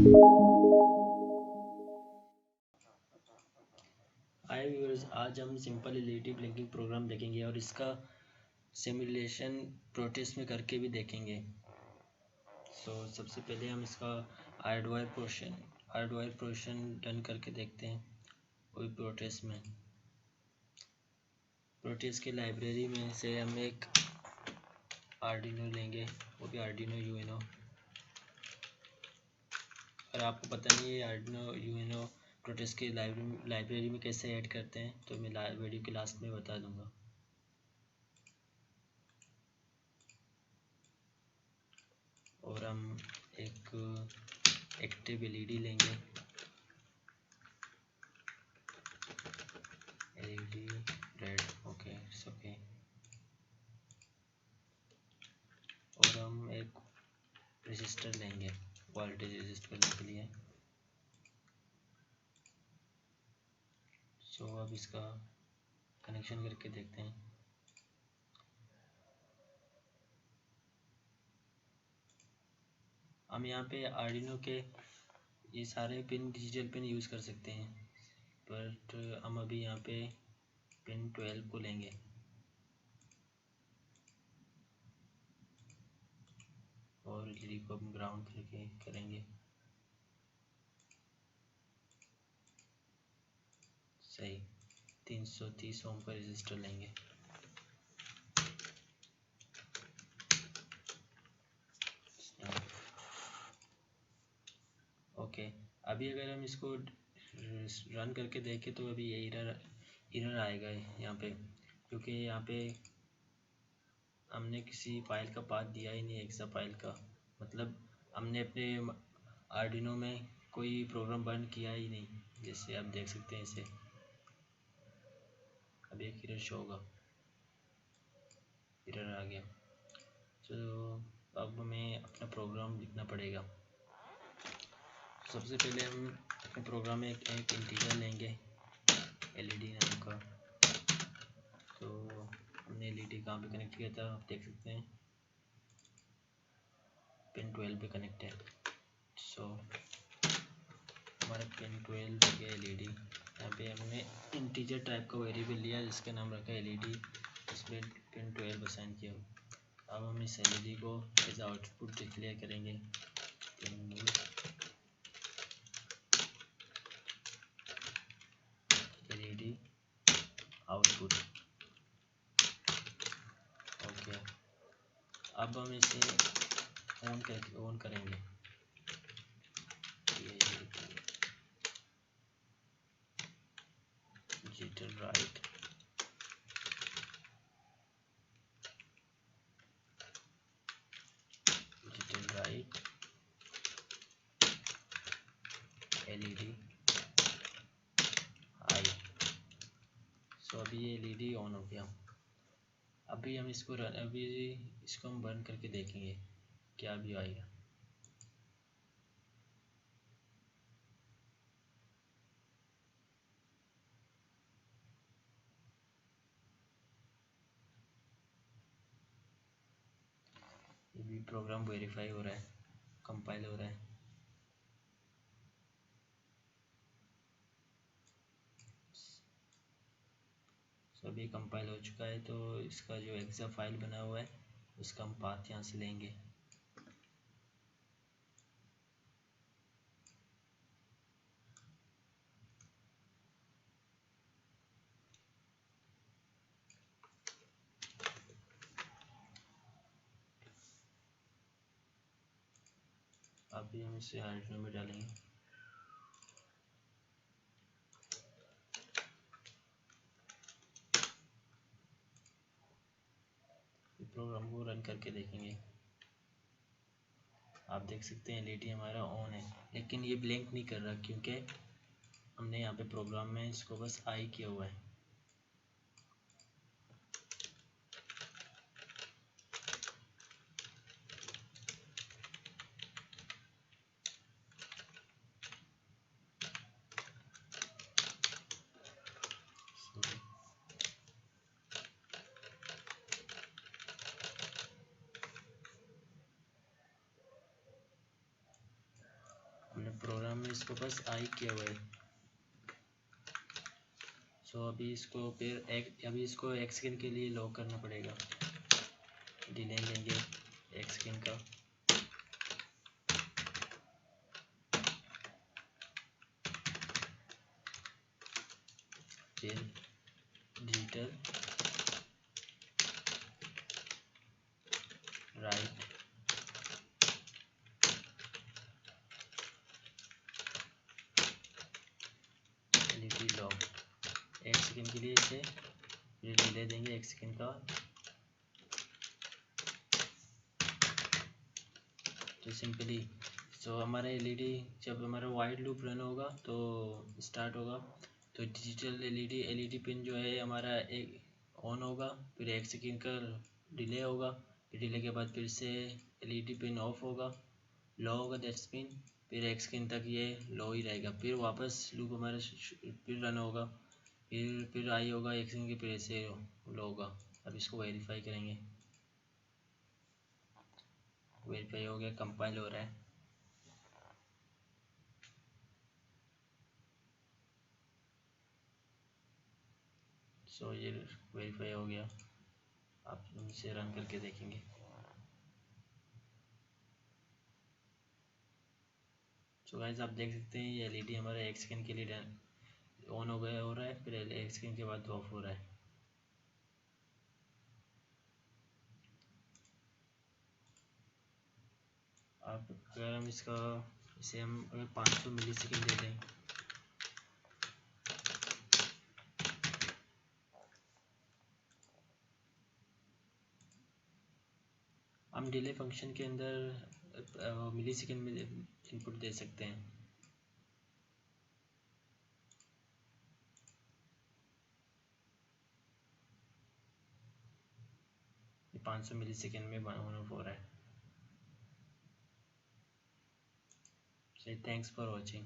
हाय viewers, आज हम simple LED blinking programme देखेंगे और इसका सिमुलेशन प्रोटेस्ट में करके भी देखेंगे। सबसे पहले हम इसका हार्डवायर पोर्शन डन करके देखते हैं। वही प्रोटेस्ट की लाइब्रेरी में से हम एक आर्डिनो लेंगे, वो भी आर्डिनो यूएनओ। और आपको पता नहीं है आर्डिनो यूएनओ प्रोटेस्ट की लाइब्रेरी में कैसे ऐड करते हैं, तो मैं वीडियो के लास्ट में बता दूंगा। और हम एक एक्टिव एलईडी लेंगे, LED red, okay it's okay. और हम एक रजिस्टर लेंगे वोल्टेज रजिस्ट करने के लिए। अब इसका कनेक्शन करके देखते हैं। हम यहाँ पे आर्डिनो के ये सारे पिन डिजिटल पिन यूज़ कर सकते हैं, बट हम अभी यहाँ पे पिन 12 को लेंगे। और एलईडी को हम ग्राउंड करके करेंगे। सही, 330 ओम का रजिस्टर लेंगे। ओके, अभी अगर हम इसको रन करके देखें तो अभी ये एरर आएगा यहाँ पे, क्योंकि यहाँ पे हमने किसी फाइल का पाथ दिया ही नहीं, एक्सा फाइल का। मतलब हमने अपने आर्डिनो में कोई प्रोग्राम बंद किया ही नहीं, जैसे आप देख सकते हैं इसे। अब एक एरर शो होगा, एरर आ गया। तो अब हमें अपना प्रोग्राम लिखना पड़ेगा। सबसे पहले हम अपने प्रोग्राम में एक इंटीजर लेंगे एलईडी नाम का। तो हमने एलईडी कहाँ पे कनेक्ट किया था आप देख सकते हैं, पिन 12 पे कनेक्ट है। हमारा पिन 12 हो गया एलईडी। यहाँ पे हमने इंटीजर टाइप का वेरिएबल लिया जिसका नाम रखा एलईडी, इस पर पिन 12 असाइन किया। अब हम इस एलईडी को एज आउटपुट डिक्लेयर करेंगे, pinMode एलईडी आउटपुट। ओके, अब हम इसे ऑन करेंगे। digitalWrite LED high. अभी ये एलईडी ऑन हो गया। अभी हम इसको हम बंद करके देखेंगे क्या भी आएगा। ये भी प्रोग्राम वेरीफाई हो रहा है, कंपाइल हो रहा है। अभी कंपाइल हो चुका है, तो इसका जो एक्सा फाइल बना हुआ है उसका हम पाथ यहाँ से लेंगे। अभी हम इसे आर्डिनो में डालेंगे। प्रोग्राम को रन करके देखेंगे। आप देख सकते हैं एलईडी हमारा ऑन है, लेकिन ये ब्लिंक नहीं कर रहा क्योंकि हमने यहाँ पे प्रोग्राम में इसको बस आई किया हुआ है। हमने प्रोग्राम में इसको बस आई किया हुआ है। सो अभी इसको अभी इसको एक सेकेंड के लिए लॉक करना पड़ेगा। डिले लेंगे एक सेकेंड का। फिर डिजिटल राइट एलईडी लॉक एक सेकेंड के लिए इसे फिर डिले देंगे एक सेकेंड का। तो सिंपली हमारा एलईडी जब हमारा वाइड लूप रन होगा तो स्टार्ट होगा, तो डिजिटल एलईडी पिन जो है हमारा एक ऑन होगा, फिर एक सेकेंड का डिले होगा, फिर डिले के बाद फिर से एलईडी पिन ऑफ होगा, लो होगा दैट्स पिन, फिर एक सेकेंड तक ये लो ही रहेगा, फिर वापस लूप हमारा फिर रन होगा, फिर आई होगा एक सेकेंड के, फिर से लो होगा। अब इसको वेरीफाई करेंगे। वेरीफाई हो गया, कंपाइल हो रहा है। ये वेरीफाई हो गया, आप इसे रन करके देखेंगे। गाइस आप देख सकते हैं ये एलईडी हमारा एक सेकेंड के लिए ऑन हो रहा है, फिर एक सेकेंड के बाद ऑफ हो रहा है। आप अगर हम इसे हम अगर 500 मिली सेकेंड दे दें, हम डिले फंक्शन के अंदर मिली सेकेंड में इनपुट दे सकते हैं। ये 500 मिली सेकेंड में ऑन ऑफ हो रहा है। Thanks for watching.